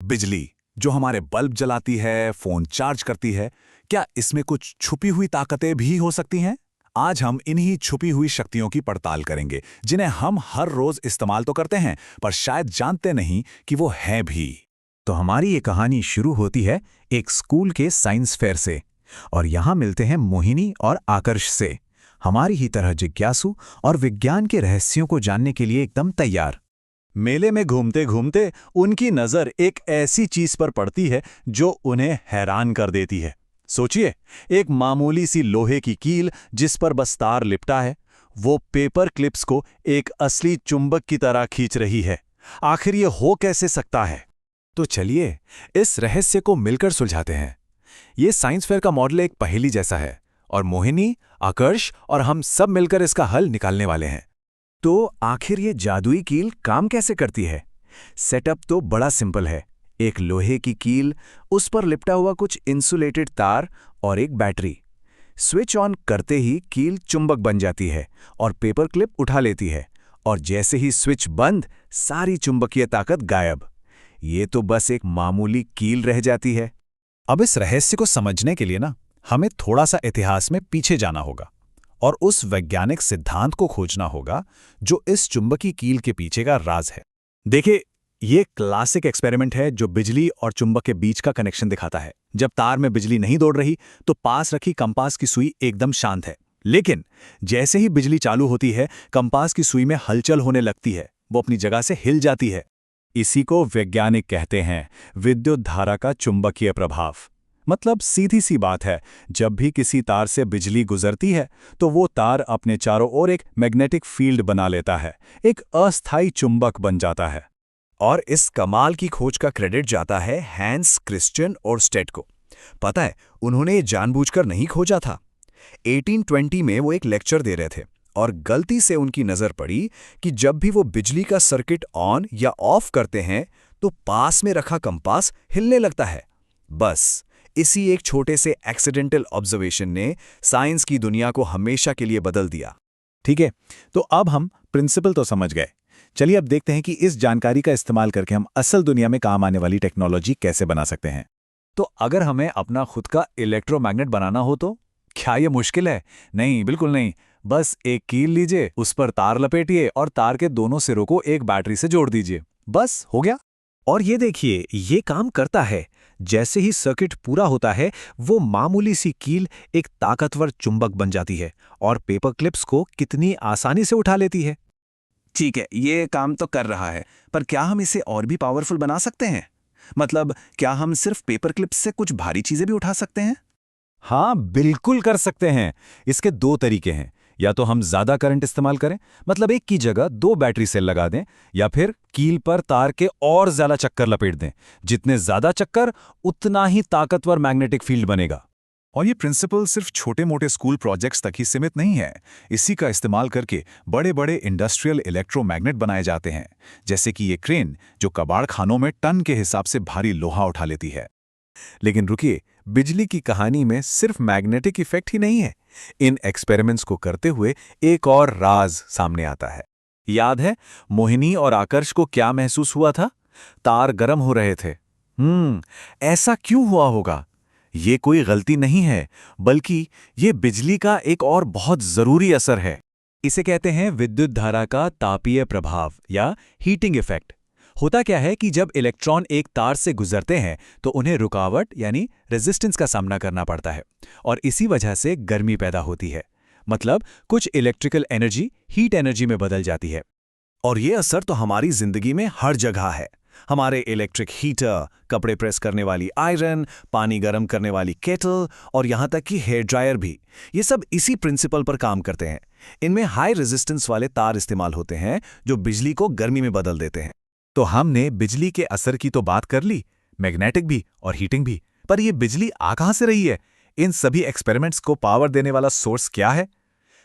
बिजली जो हमारे बल्ब जलाती है, फोन चार्ज करती है, क्या इसमें कुछ छुपी हुई ताकतें भी हो सकती हैं? आज हम इन्हीं छुपी हुई शक्तियों की पड़ताल करेंगे, जिन्हें हम हर रोज इस्तेमाल तो करते हैं, पर शायद जानते नहीं कि वो हैं भी। तो हमारी ये कहानी शुरू होती है एक स्कूल के साइंस फेयर से, और यहाँ मिलते हैं मोहिनी और आकर्ष से, हमारी ही तरह जिज्ञासु और विज्ञान के रहस्यों को जानने के लिए एकदम तैयार। मेले में घूमते घूमते उनकी नजर एक ऐसी चीज पर पड़ती है जो उन्हें हैरान कर देती है। सोचिए, एक मामूली सी लोहे की कील जिस पर बस तार लिपटा है, वो पेपर क्लिप्स को एक असली चुंबक की तरह खींच रही है। आखिर ये हो कैसे सकता है? तो चलिए इस रहस्य को मिलकर सुलझाते हैं। ये साइंस फेयर का मॉडल एक पहेली जैसा है, और मोहिनी, आकर्ष और हम सब मिलकर इसका हल निकालने वाले हैं। तो आखिर ये जादुई कील काम कैसे करती है? सेटअप तो बड़ा सिंपल है। एक लोहे की कील, उस पर लिपटा हुआ कुछ इंसुलेटेड तार और एक बैटरी। स्विच ऑन करते ही कील चुंबक बन जाती है और पेपर क्लिप उठा लेती है, और जैसे ही स्विच बंद, सारी चुंबकीय ताकत गायब। ये तो बस एक मामूली कील रह जाती है। अब इस रहस्य को समझने के लिए हमें थोड़ा सा इतिहास में पीछे जाना होगा और उस वैज्ञानिक सिद्धांत को खोजना होगा जो इस चुंबकी कील के पीछे का राज है। देखिए, ये क्लासिक एक्सपेरिमेंट है जो बिजली और चुंबक के बीच का कनेक्शन दिखाता है। जब तार में बिजली नहीं दौड़ रही तो पास रखी कंपास की सुई एकदम शांत है, लेकिन जैसे ही बिजली चालू होती है, कंपास की सुई में हलचल होने लगती है, वो अपनी जगह से हिल जाती है। इसी को वैज्ञानिक कहते हैं विद्युत धारा का चुंबकीय प्रभाव। मतलब सीधी सी बात है, जब भी किसी तार से बिजली गुजरती है तो वो तार अपने चारों ओर एक मैग्नेटिक फील्ड बना लेता है, एक अस्थायी चुंबक बन जाता है। और इस कमाल की खोज का क्रेडिट जाता है हैंस क्रिश्चियन ओरस्टेड को। पता है, उन्होंने ये जानबूझकर नहीं खोजा था। 1820 में वो एक लेक्चर दे रहे थे और गलती से उनकी नज़र पड़ी कि जब भी वो बिजली का सर्किट ऑन या ऑफ करते हैं तो पास में रखा कंपास हिलने लगता है। बस इसी एक छोटे से एक्सीडेंटल ऑब्जर्वेशन ने साइंस की दुनिया को हमेशा के लिए बदल दिया। ठीक है, तो अब हम प्रिंसिपल तो समझ गए। चलिए अब देखते हैं कि इस जानकारी का इस्तेमाल करके हम असल दुनिया में काम आने वाली टेक्नोलॉजी कैसे बना सकते हैं। तो अगर हमें अपना खुद का इलेक्ट्रोमैग्नेट बनाना हो तो क्या ये मुश्किल है? नहीं, बिल्कुल नहीं। बस एक कील लीजिए, उस पर तार लपेटिए और तार के दोनों सिरों को एक बैटरी से जोड़ दीजिए। बस हो गया। और ये देखिए, ये काम करता है। जैसे ही सर्किट पूरा होता है, वो मामूली सी कील एक ताकतवर चुंबक बन जाती है और पेपर क्लिप्स को कितनी आसानी से उठा लेती है। ठीक है, ये काम तो कर रहा है, पर क्या हम इसे और भी पावरफुल बना सकते हैं? मतलब, क्या हम सिर्फ पेपर क्लिप्स से कुछ भारी चीजें भी उठा सकते हैं? हाँ, बिल्कुल कर सकते हैं। इसके दो तरीके हैं। या तो हम ज्यादा करंट इस्तेमाल करें, मतलब एक की जगह 2 बैटरी सेल लगा दें, या फिर कील पर तार के और ज्यादा चक्कर लपेट दें। जितने ज्यादा चक्कर, उतना ही ताकतवर मैग्नेटिक फील्ड बनेगा। और ये प्रिंसिपल सिर्फ छोटे मोटे स्कूल प्रोजेक्ट्स तक ही सीमित नहीं है। इसी का इस्तेमाल करके बड़े बड़े इंडस्ट्रियल इलेक्ट्रोमैग्नेट बनाए जाते हैं, जैसे कि ये क्रेन जो कबाड़ खानों में टन के हिसाब से भारी लोहा उठा लेती है। लेकिन रुकिए, बिजली की कहानी में सिर्फ मैग्नेटिक इफेक्ट ही नहीं है। इन एक्सपेरिमेंट्स को करते हुए एक और राज सामने आता है। याद है मोहिनी और आकर्ष को क्या महसूस हुआ था? तार गर्म हो रहे थे। ऐसा क्यों हुआ होगा? ये कोई गलती नहीं है, बल्कि ये बिजली का एक और बहुत जरूरी असर है। इसे कहते हैं विद्युत धारा का तापीय प्रभाव या हीटिंग इफेक्ट। होता क्या है कि जब इलेक्ट्रॉन एक तार से गुजरते हैं तो उन्हें रुकावट यानी रेजिस्टेंस का सामना करना पड़ता है, और इसी वजह से गर्मी पैदा होती है। मतलब कुछ इलेक्ट्रिकल एनर्जी हीट एनर्जी में बदल जाती है। और ये असर तो हमारी जिंदगी में हर जगह है। हमारे इलेक्ट्रिक हीटर, कपड़े प्रेस करने वाली आयरन, पानी गर्म करने वाली केटल और यहाँ तक कि हेयर ड्रायर भी, ये सब इसी प्रिंसिपल पर काम करते हैं। इनमें हाई रेजिस्टेंस वाले तार इस्तेमाल होते हैं जो बिजली को गर्मी में बदल देते हैं। तो हमने बिजली के असर की तो बात कर ली, मैग्नेटिक भी और हीटिंग भी, पर यह बिजली आ कहां से रही है? इन सभी एक्सपेरिमेंट्स को पावर देने वाला सोर्स क्या है?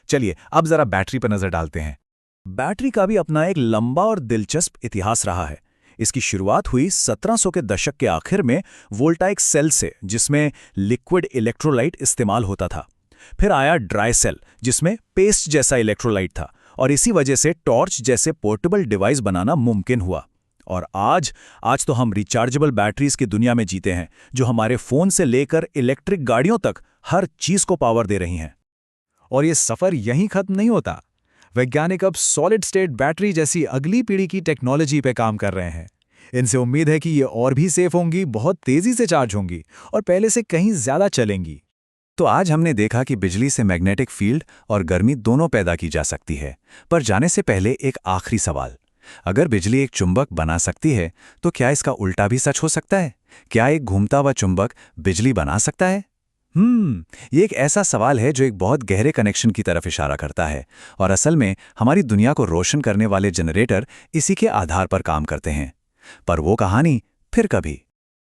चलिए अब जरा बैटरी पर नजर डालते हैं। बैटरी का भी अपना एक लंबा और दिलचस्प इतिहास रहा है। इसकी शुरुआत हुई 1700 के दशक के आखिर में वोल्टाइक सेल से, जिसमें लिक्विड इलेक्ट्रोलाइट इस्तेमाल होता था। फिर आया ड्राई सेल, जिसमें पेस्ट जैसा इलेक्ट्रोलाइट था, और इसी वजह से टॉर्च जैसे पोर्टेबल डिवाइस बनाना मुमकिन हुआ। और आज तो हम रिचार्जेबल बैटरीज की दुनिया में जीते हैं, जो हमारे फोन से लेकर इलेक्ट्रिक गाड़ियों तक हर चीज को पावर दे रही हैं। और ये सफर यहीं खत्म नहीं होता। वैज्ञानिक अब सॉलिड स्टेट बैटरी जैसी अगली पीढ़ी की टेक्नोलॉजी पे काम कर रहे हैं। इनसे उम्मीद है कि ये और भी सेफ होंगी, बहुत तेजी से चार्ज होंगी और पहले से कहीं ज्यादा चलेंगी। तो आज हमने देखा कि बिजली से मैग्नेटिक फील्ड और गर्मी दोनों पैदा की जा सकती है। पर जाने से पहले एक आखिरी सवाल, अगर बिजली एक चुंबक बना सकती है तो क्या इसका उल्टा भी सच हो सकता है? क्या एक घूमता हुआ चुंबक बिजली बना सकता है? ये एक ऐसा सवाल है जो एक बहुत गहरे कनेक्शन की तरफ इशारा करता है, और असल में हमारी दुनिया को रोशन करने वाले जनरेटर इसी के आधार पर काम करते हैं। पर वो कहानी फिर कभी।